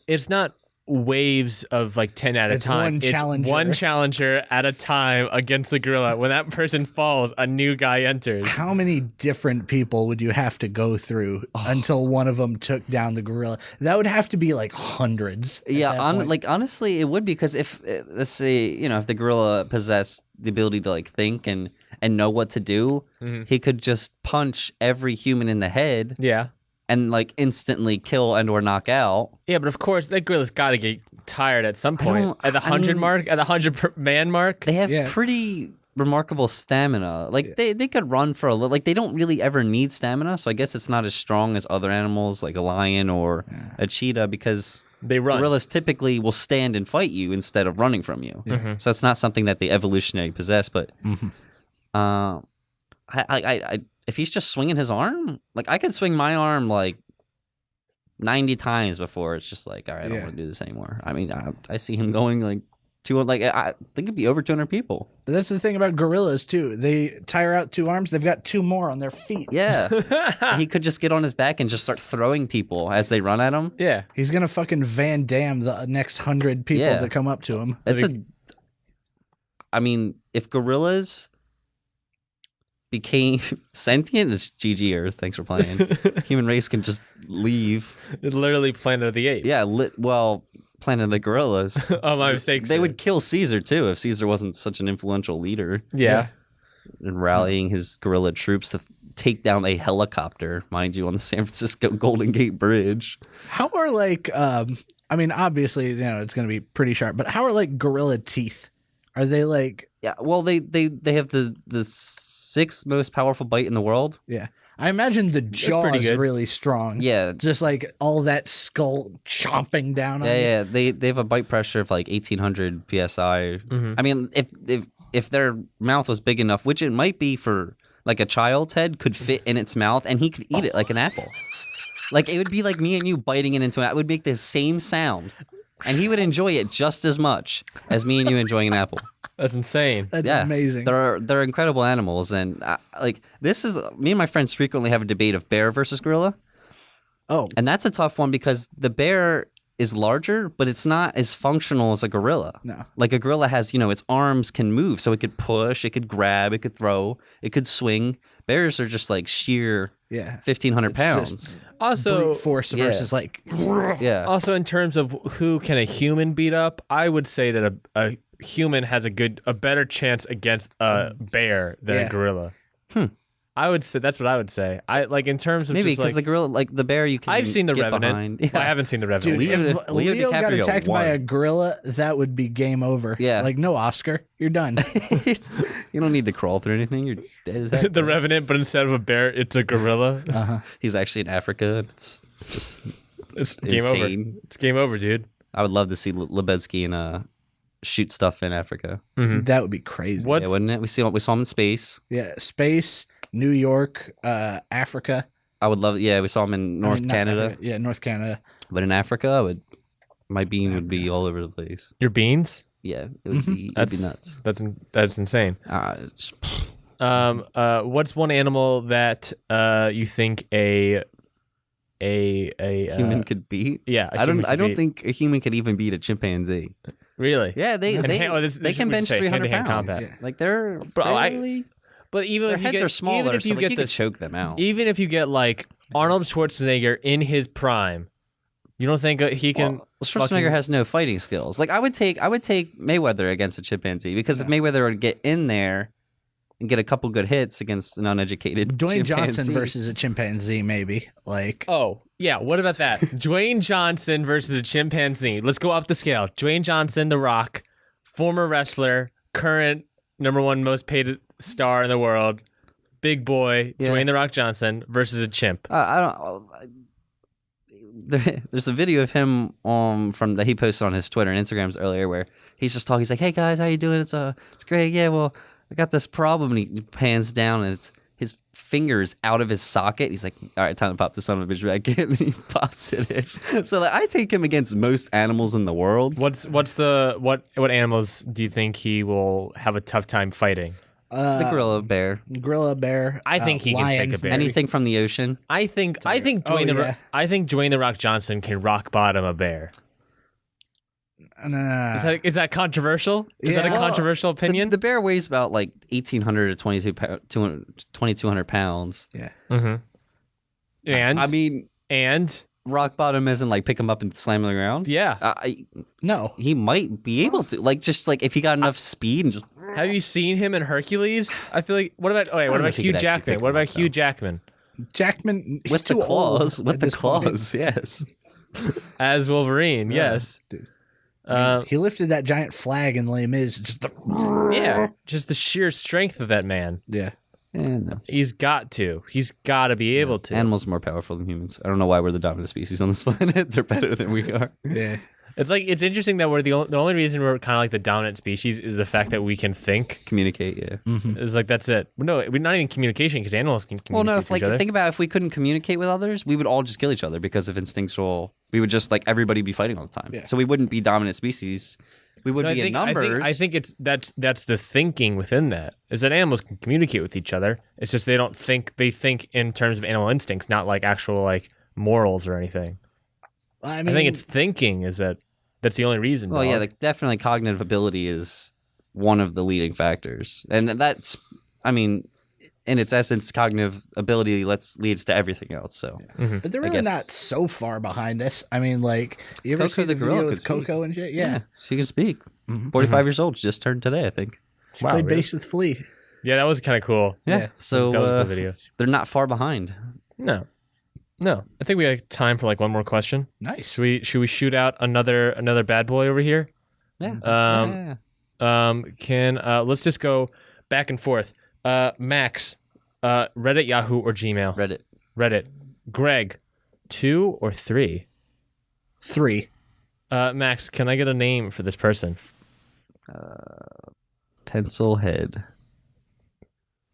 waves of like 10 at a time. It's one challenger at a time against a gorilla. When that person falls, a new guy enters. How many different people would you have to go through until one of them took down the gorilla? That would have to be like hundreds. Yeah, honestly, it would, because if let's say if the gorilla possessed the ability to like think and know what to do, he could just punch every human in the head. Yeah. And like instantly kill and or knock out. Yeah, but of course that gorilla's got to get tired at some point. At the 100 mark, at the 100 man mark. They have pretty remarkable stamina. Like they could run for a little. Like they don't really ever need stamina. So I guess it's not as strong as other animals like a lion or a cheetah, because they run. Gorillas typically will stand and fight you instead of running from you. So it's not something that they evolutionarily possess. But if he's just swinging his arm, like I could swing my arm like 90 times before it's just like, all right, I don't want to do this anymore. I mean, I see him going like I think it'd be over 200 people. But that's the thing about gorillas too. They tire out 2 arms. They've got 2 more on their feet. Yeah. He could just get on his back and just start throwing people as they run at him. Yeah. He's going to fucking Van Damme the next 100 people to come up to him. I mean, if gorillas became sentient, it's GG Earth. Thanks for playing. Human race can just leave. It's literally Planet of the Apes. Yeah, Planet of the Gorillas. Oh, my mistake. They would kill Caesar too if Caesar wasn't such an influential leader. Yeah. And rallying his gorilla troops to take down a helicopter, mind you, on the San Francisco Golden Gate Bridge. How are I mean, obviously, it's going to be pretty sharp, but how are like gorilla teeth? Are they like... Yeah, well, they have the 6th most powerful bite in the world. Yeah. I imagine the jaw is really strong. Yeah. Just like all that skull chomping down on you. Yeah, they have a bite pressure of like 1,800 PSI. I mean, if their mouth was big enough, which it might be for like a child's head, could fit in its mouth and he could eat it like an apple. Like it would be like me and you biting it into it. It would make the same sound. And he would enjoy it just as much as me and you enjoying an apple. That's insane. That's amazing. They're incredible animals, and this is me and my friends frequently have a debate of bear versus gorilla. Oh, and that's a tough one because the bear is larger, but it's not as functional as a gorilla. No. Like a gorilla has, its arms can move, so it could push, it could grab, it could throw, it could swing. Bears are just like sheer 1,500 pounds. Also, brute force versus like. Yeah. Also, in terms of who can a human beat up, I would say that a human has a better chance against a bear than a gorilla. I would say that's what I would say. I like in terms of maybe just because like, the gorilla, like the bear, you can. I've seen the get Revenant. behind. Well, I haven't seen the Revenant. Dude, if Leo Leo got DiCaprio attacked by won. a gorilla, that would be game over. Yeah. Like, no Oscar. You're done. You don't need to crawl through anything. You're dead as heck. The Revenant, but instead of a bear, it's a gorilla. He's actually in Africa. It's just It's game insane. over. It's game over, dude. I would love to see Lebedski and shoot stuff in Africa. That would be crazy. What's Yeah, wouldn't it? We saw him in space. Yeah, space, New York, Africa. I would love. Yeah, we saw him in North Not Canada. Africa. Yeah, North Canada. But in Africa, my beam would be all over the place. your beans? Yeah, it would be nuts. That's insane. What's one animal that you think a Human could beat? Yeah, I don't think a human could even beat a chimpanzee. really. Yeah, they can bench 300 pounds. Combat. Yeah. Like they're Bro, fairly, But even their if you heads get, are smaller, even if so you like, get you the could choke them out. even if you get like Arnold Schwarzenegger in his prime, you don't think he can? Well, Schwarzenegger has no fighting skills. Like I would take Mayweather against a chimpanzee because if Mayweather would get in there and get a couple good hits against an uneducated Dwayne chimpanzee. Johnson versus a chimpanzee, maybe. Like, Oh, yeah. What about that? Dwayne Johnson versus a chimpanzee. Let's go up the scale. Dwayne Johnson, The Rock, former wrestler, current #1 most paid star in the world, big boy, Dwayne The Rock Johnson versus a chimp. There's a video of him from that he posted on his Twitter and Instagrams earlier where he's just talking. He's like, "Hey guys, how you doing? It's great. Yeah, well, I got this problem." And he pans down and it's his fingers out of his socket. He's like, "All right, time to pop the son of a bitch back in." And he pops it in. So like, I take him against most animals in the world. What animals do you think he will have a tough time fighting? The gorilla, bear, I think he lion, can take a bear. anything from the ocean. I think Dwayne the Rock Johnson can rock bottom a bear. Is that controversial? Is that a controversial opinion? The bear weighs about like 1,800 to 2,200 pounds. Yeah. And I mean, and rock bottom isn't like pick him up and slam him on the ground. yeah. No. He might be able to, like, just like if he got enough speed and just. Have you seen him in Hercules? I feel like. What about Hugh Jackman? What about Hugh Jackman Jackman, he's With the too claws, old with at the this point. claws, yes. as Wolverine? Yes. Dude. He lifted that giant flag in Les Mis. Yeah. Just the sheer strength of that man. Yeah. No. He's got to. He's got to be able to. Animals are more powerful than humans. I don't know why we're the dominant species on this planet. They're better than we are. Yeah. It's interesting that we're the only reason we're kind of like the dominant species is the fact that we can think. Communicate, yeah. It's like that's it. No, we're not even communication because animals can communicate. Well, no, with each other. think about if we couldn't communicate with others, we would all just kill each other because of instinctual. We would just like everybody be fighting all the time. Yeah. So we wouldn't be dominant species. We would be in numbers. I think that's the thinking within that is that animals can communicate with each other. It's just they don't think. They think in terms of animal instincts, not like actual like morals or anything. I mean, I think it's thinking is that. That's the only reason. Well, yeah, definitely cognitive ability is one of the leading factors. And that's, I mean, in its essence, cognitive ability leads to everything else. So, but they're really not so far behind us. I mean, like, you ever Coco see the the gorilla video could with Coco and shit? Yeah. she can speak. 45 years old. She just turned today, I think. She played bass with Flea. Yeah, that was kind of cool. Yeah. So that was a good video. they're not far behind. No. I think we have time for like one more question. Nice. Should we shoot out another bad boy over here? Yeah. Let's just go back and forth. Max, Reddit, Yahoo, or Gmail? Reddit. Greg, 2 or 3? 3. Max, can I get a name for this person? Pencil head.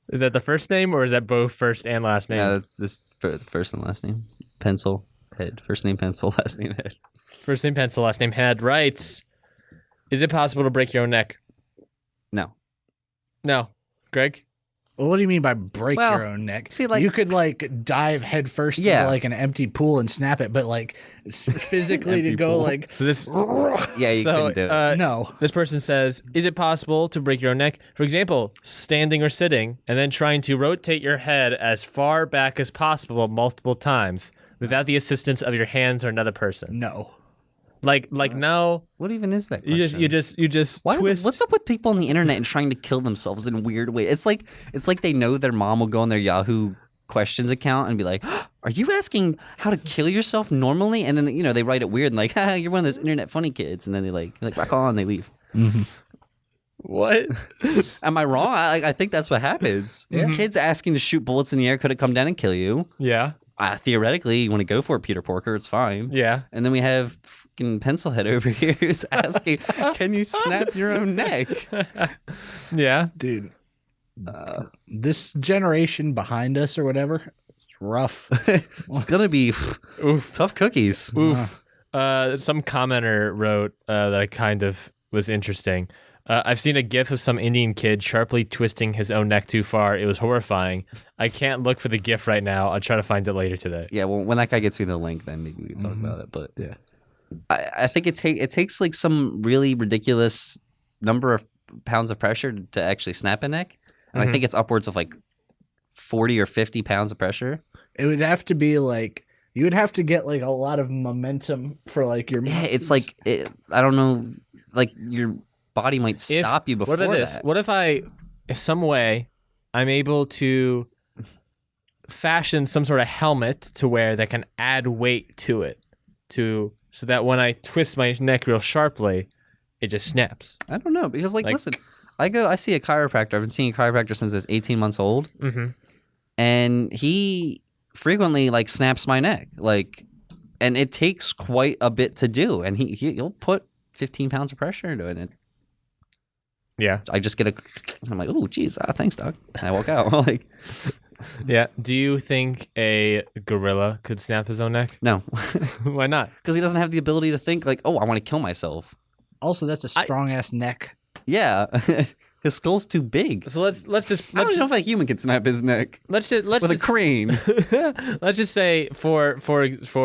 Is that the first name or is that both first and last name? Yeah, that's just first and last name. Pencil head. First name pencil, last name head. First name pencil, last name head. Writes, is it possible to break your own neck? No. No. Greg? Well, what do you mean by break your own neck? See, like, you could like dive headfirst into like an empty pool and snap it, but like physically to go like so this. Yeah, you couldn't do it. No. This person says, is it possible to break your own neck? For example, standing or sitting, and then trying to rotate your head as far back as possible multiple times without the assistance of your hands or another person. No. Like no. What even is that question? You just twist. What's up with people on the internet and trying to kill themselves in weird ways? It's like they know their mom will go on their Yahoo questions account and be like, "Are you asking how to kill yourself normally?" And then they write it weird and like, "Ha, you're one of those internet funny kids." And then they like rock on, they leave. Mm-hmm. What? Am I wrong? I think that's what happens. Yeah. Kids asking to shoot bullets in the air could have come down and kill you. Yeah. Theoretically, you want to go for it, Peter Porker. It's fine. Yeah. And then we have fucking Pencilhead over here who's asking, "Can you snap your own neck?" Yeah, dude. This generation behind us or whatever, it's rough. It's gonna be tough cookies. Oof. Some commenter wrote that I kind of was interesting. I've seen a gif of some Indian kid sharply twisting his own neck too far. It was horrifying. I can't look for the gif right now. I'll try to find it later today. Yeah, well, when that guy gets me the link, then maybe we can talk about it. But yeah, I think it takes like some really ridiculous number of pounds of pressure to actually snap a neck, and I think it's upwards of like 40 or 50 pounds of pressure. It would have to be like you would have to get like a lot of momentum for like your. Yeah, it's like I don't know, like your body might stop you before that. What if some way I'm able to fashion some sort of helmet to wear that can add weight to it, so that when I twist my neck real sharply, it just snaps. I don't know, because like listen, I see a chiropractor. I've been seeing a chiropractor since I was 18 months old, and he frequently like snaps my neck, and it takes quite a bit to do, and he'll put 15 pounds of pressure into it. And yeah, I just get I'm like, "Oh, geez, thanks, doc." And I walk out. Like, yeah. Do you think a gorilla could snap his own neck? No. Why not? Because he doesn't have the ability to think like, "Oh, I want to kill myself." Also, that's a strong ass neck. Yeah, his skull's too big. So let's just. I don't know if a human could snap his neck. Let's with a crane. Let's just say for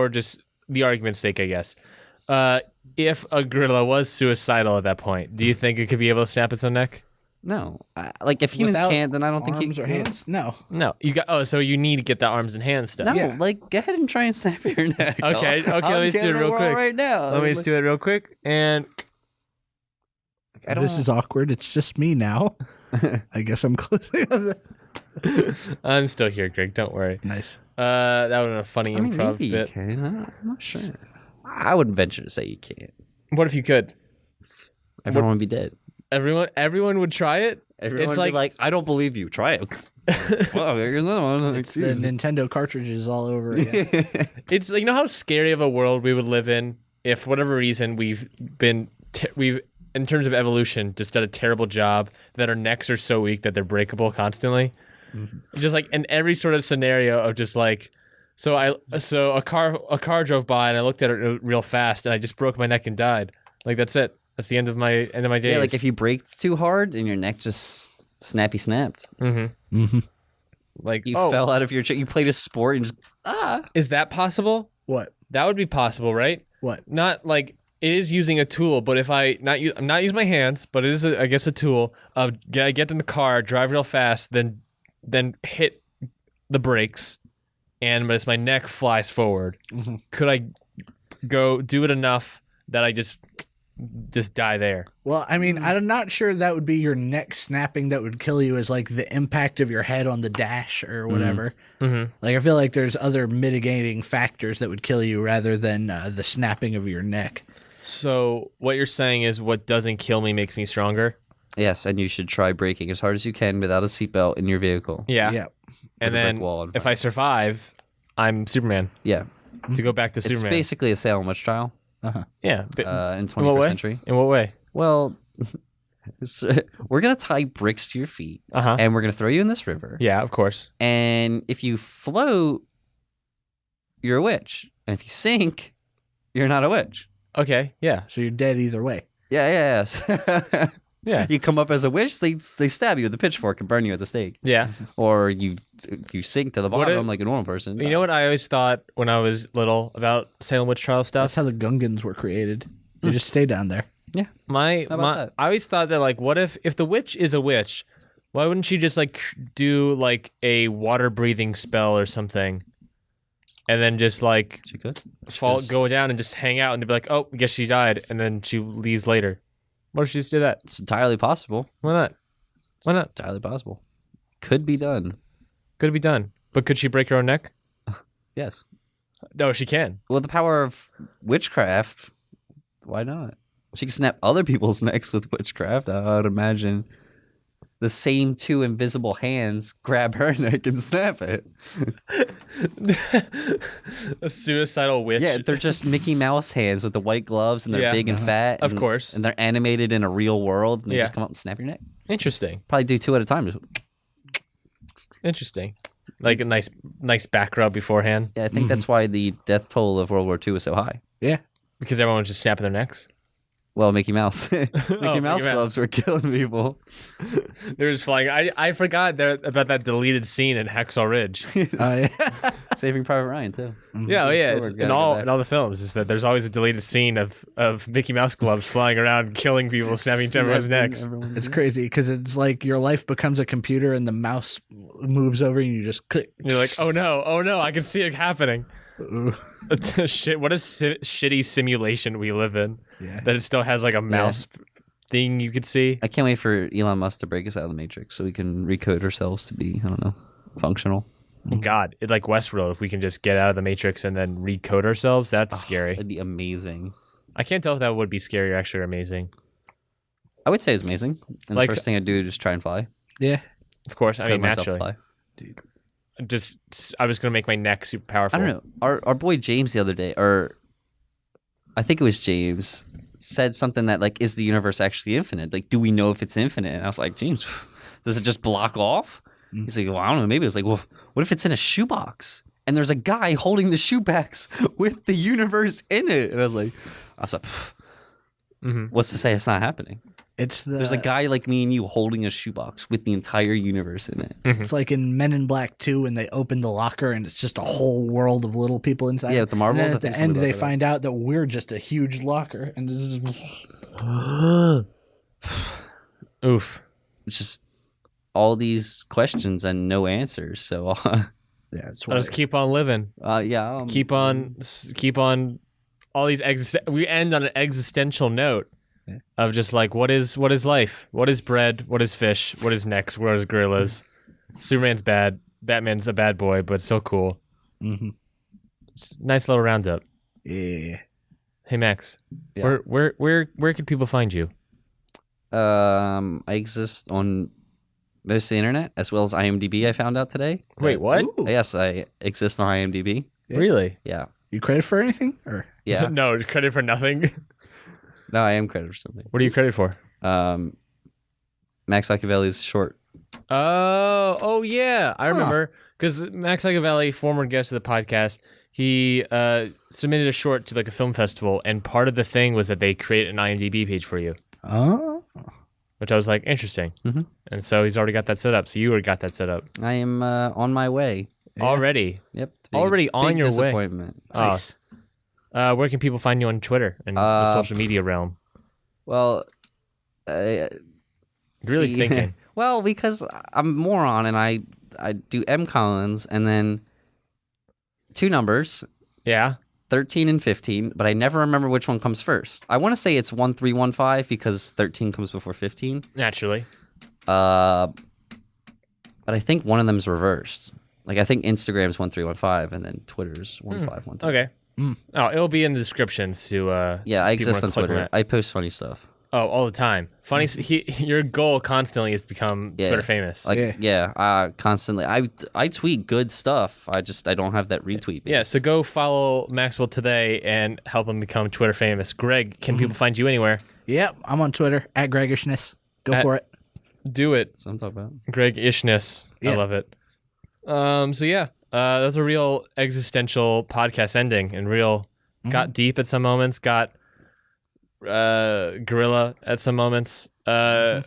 just the argument's sake, I guess. If a gorilla was suicidal at that point, do you think it could be able to snap its own neck? No. Like if humans can't, then I don't think arms or hands. No. You got. Oh, so you need to get the arms and hands stuff. No, like go ahead and try and snap your neck. Okay. Let me just do it real quick right now. Let me just do it real quick. And this is awkward. It's just me now. I guess I'm closing. I'm still here, Greg. Don't worry. Nice. That would have been a funny improv maybe bit. You can. I'm not sure. I wouldn't venture to say you can't. What if you could? Everyone would be dead. Everyone would try it. Everyone would be like, "I don't believe you. Try it." Well, here's another one. It's the Nintendo cartridges all over again. It's like, how scary of a world we would live in if, for whatever reason, we've in terms of evolution, just done a terrible job that our necks are so weak that they're breakable constantly. Just like in every sort of scenario of just like. So a car drove by and I looked at it real fast and I just broke my neck and died. Like that's it. That's the end of my days. Yeah, like if you braked too hard and your neck just snapped. Like you fell out of your chair. You played a sport and just Is that possible? What? That would be possible, right? What? Not like it is using a tool, but if I'm not using my hands, but it is I guess a tool of get in the car, drive real fast, then hit the brakes. And as my neck flies forward, could I go do it enough that I just die there? Well, I mean, I'm not sure that would be your neck snapping that would kill you as like the impact of your head on the dash or whatever. Like I feel like there's other mitigating factors that would kill you rather than the snapping of your neck. So what you're saying is what doesn't kill me makes me stronger? Yes, and you should try braking as hard as you can without a seatbelt in your vehicle. Yeah. And then if I survive, I'm Superman. Yeah. To go back to Superman. It's basically a Salem witch trial. Yeah. In 21st century. In what way? Well, we're going to tie bricks to your feet, and we're going to throw you in this river. Yeah, of course. And if you float, you're a witch. And if you sink, you're not a witch. Okay, yeah. So you're dead either way. Yeah. Yeah. You come up as a witch, they stab you with a pitchfork and burn you at the stake. Yeah. Or you sink to the bottom like a normal person. You know what I always thought when I was little about Salem witch trial stuff? That's how the Gungans were created. They just stay down there. Yeah. I always thought that like, what if the witch is a witch, why wouldn't she just like do like a water breathing spell or something, and then just like she could go down and just hang out, and they'd be like, oh, I guess she died, and then she leaves later. What if she just did that? It's entirely possible. Why not? Why not? Entirely possible. Could be done. Could be done. But could she break her own neck? Yes. No, she can. Well, the power of witchcraft, why not? She can snap other people's necks with witchcraft. I would imagine the same two invisible hands grab her neck and snap it. A suicidal witch. Yeah, they're just Mickey Mouse hands with the white gloves, and they're big and fat. Of course. And they're animated in a real world, and they just come up and snap your neck. Interesting. Probably do 2 at a time. Interesting. Like a nice back rub beforehand. Yeah, I think that's why the death toll of World War II was so high. Yeah. Because everyone was just snapping their necks. Well, Mickey Mouse. Mickey Mouse gloves were killing people. They were just flying. I forgot about that deleted scene in Hacksaw Ridge. Yeah. Saving Private Ryan, too. Yeah, it's in all the films is that there's always a deleted scene of Mickey Mouse gloves flying around, killing people, snapping everyone's necks. It's crazy because it's like your life becomes a computer and the mouse moves over and you just click. You're like, oh no, I can see it happening. Shit! What a shitty simulation we live in. Yeah. That it still has like a mouse thing you could see. I can't wait for Elon Musk to break us out of the Matrix so we can recode ourselves to be, I don't know, functional. God, it's like Westworld. If we can just get out of the Matrix and then recode ourselves, that's scary. That'd be amazing. I can't tell if that would be scary or actually amazing. I would say it's amazing. And like, the first thing I'd do is just try and fly. Yeah. Of course. I mean, naturally. Fly. Dude. I was gonna make my neck super powerful. I don't know. Our boy James the other day, or I think it was James, said something that like, is the universe actually infinite? Like, do we know if it's infinite? And I was like, James, does it just block off? He's like, well, I don't know. Maybe it's like, well, what if it's in a shoebox and there's a guy holding the shoebox with the universe in it? And I was like, what's to say it's not happening? There's a guy like me and you holding a shoebox with the entire universe in it. It's like in Men in Black 2 when they open the locker and it's just a whole world of little people inside. Yeah, with the marbles. And then at the end, they find out that we're just a huge locker, and this is oof. It's just all these questions and no answers. So yeah, it's I'll just keep on living. Keep on. All these we end on an existential note. Of just like what is life? What is bread? What is fish? What is necks? What is gorillas? Superman's bad. Batman's a bad boy, but still cool. Nice little roundup. Yeah. Hey Max, where can people find you? I exist on most of the internet as well as IMDb. I found out today. Wait, what? Yes, I exist on IMDb. Really? Yeah. You credit for anything? Or yeah? No, credit for nothing. No, I am credited for something. What are you credited for? Max Iacovelli's short. Oh yeah, I remember because Max Iacovelli, former guest of the podcast, he submitted a short to like a film festival, and part of the thing was that they create an IMDb page for you. Oh, which I was like, interesting. And so he's already got that set up. So you already got that set up. I am on my way already. Yep, already on your way. Disappointment. Nice. Where can people find you on Twitter and the social media realm? Well, really thinking. Well, because I'm a moron and I do M Collins and then 2 numbers. Yeah. 13 and 15, but I never remember which one comes first. I want to say it's 1315 because 13 comes before 15. Naturally. But I think one of them is reversed. Like I think Instagram's 1315 and then Twitter's 1513. Okay. Oh, it'll be in the descriptions to yeah, I exist on Twitter. I post funny stuff. Oh, all the time. Funny. Your goal constantly is to become Twitter famous. Like constantly. I tweet good stuff. I don't have that retweet base. Yeah, so go follow Maxwell today and help him become Twitter famous. Greg, can people find you anywhere? Yep, I'm on Twitter at Gregishness. Go for it. Do it. That's what I'm talking about. Greg Ishness. Yeah. I love it. So yeah. That's a real existential podcast ending and got deep at some moments, got gorilla at some moments. Greg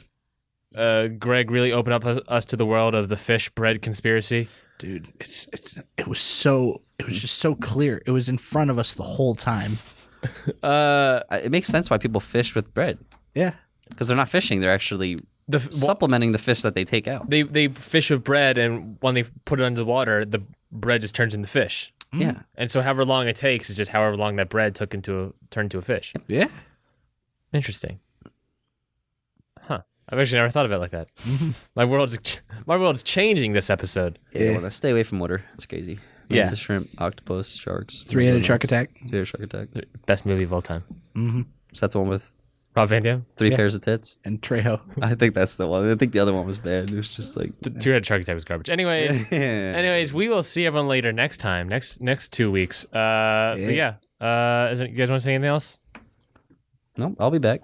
really opened up us to the world of the fish bread conspiracy. Dude, it was just so clear. It was in front of us the whole time. It makes sense why people fish with bread. Yeah. Because they're not fishing, they're actually supplementing the fish that they take out. They fish with bread, and when they put it under the water, the bread just turns into fish. Yeah. And so however long it takes is just however long that bread turned into a fish. Yeah. Interesting. Huh. I've actually never thought of it like that. My world's changing this episode. Yeah, I want to stay away from water. It's crazy. Yeah. Into shrimp, octopus, sharks. Three-headed shark attack. Three-headed shark attack. Best movie of all time. Mm-hmm. Is that the one with Rob Van Dam? three pairs of tits? And Trejo. I think that's the one. I think the other one was bad. It was just like The two-headed shark attack was garbage. Anyways, we will see everyone later next time. Next 2 weeks. But yeah. You guys want to say anything else? No, I'll be back.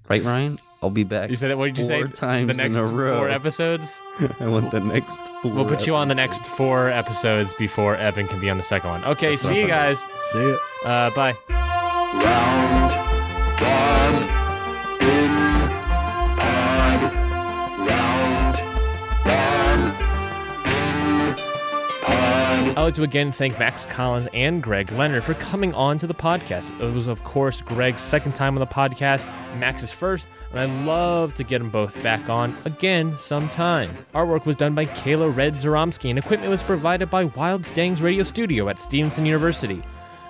Right, Ryan? I'll be back. You said that. What did you say? 4 times the next in a row. 4 episodes. I want the next 4. We'll put you on the next 4 episodes before Evan can be on the second one. Okay, see you guys. See ya. Bye. Round 1 in pod. Round 1 in pod. I'd like to again thank Max Collins and Greg Leonard for coming on to the podcast. It was, of course, Greg's second time on the podcast, Max's first, and I'd love to get them both back on again sometime. Artwork was done by Kayla Zuromski, and equipment was provided by Wild Stangs Radio Studio at Stevenson University.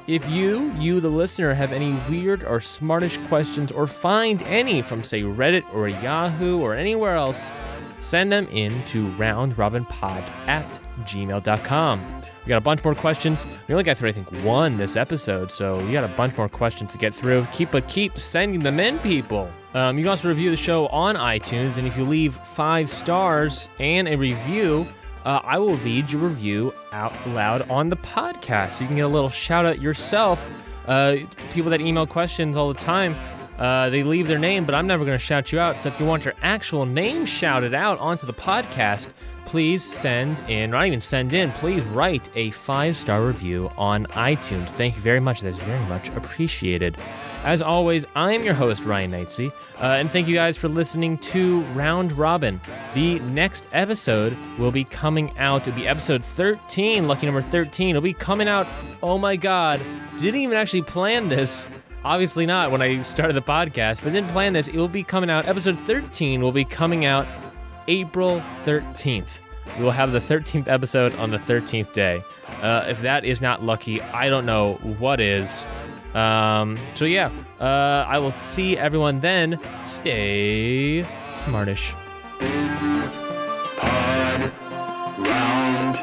If you, the listener, have any weird or smartish questions or find any from, say, Reddit or Yahoo or anywhere else, send them in to roundrobinpod@gmail.com. We got a bunch more questions. We only got through, I think, 1 this episode, so we got a bunch more questions to get through. Keep sending them in, people. You can also review the show on iTunes, and if you leave 5 stars and a review, I will read your review out loud on the podcast. So you can get a little shout out yourself. People that email questions all the time, they leave their name, but I'm never going to shout you out. So if you want your actual name shouted out onto the podcast, please send in, or not even send in, please write a 5-star review on iTunes. Thank you very much. That's very much appreciated. As always, I am your host, Ryan Neitzey, and thank you guys for listening to Round Robin. The next episode will be coming out. It'll be episode 13, lucky number 13. It'll be coming out, oh my god, didn't even actually plan this. Obviously not when I started the podcast, but didn't plan this. It will be coming out, episode 13 will be coming out April 13th. We will have the 13th episode on the 13th day. If that is not lucky, I don't know what is. So yeah, I will see everyone then. Stay smartish. Pod round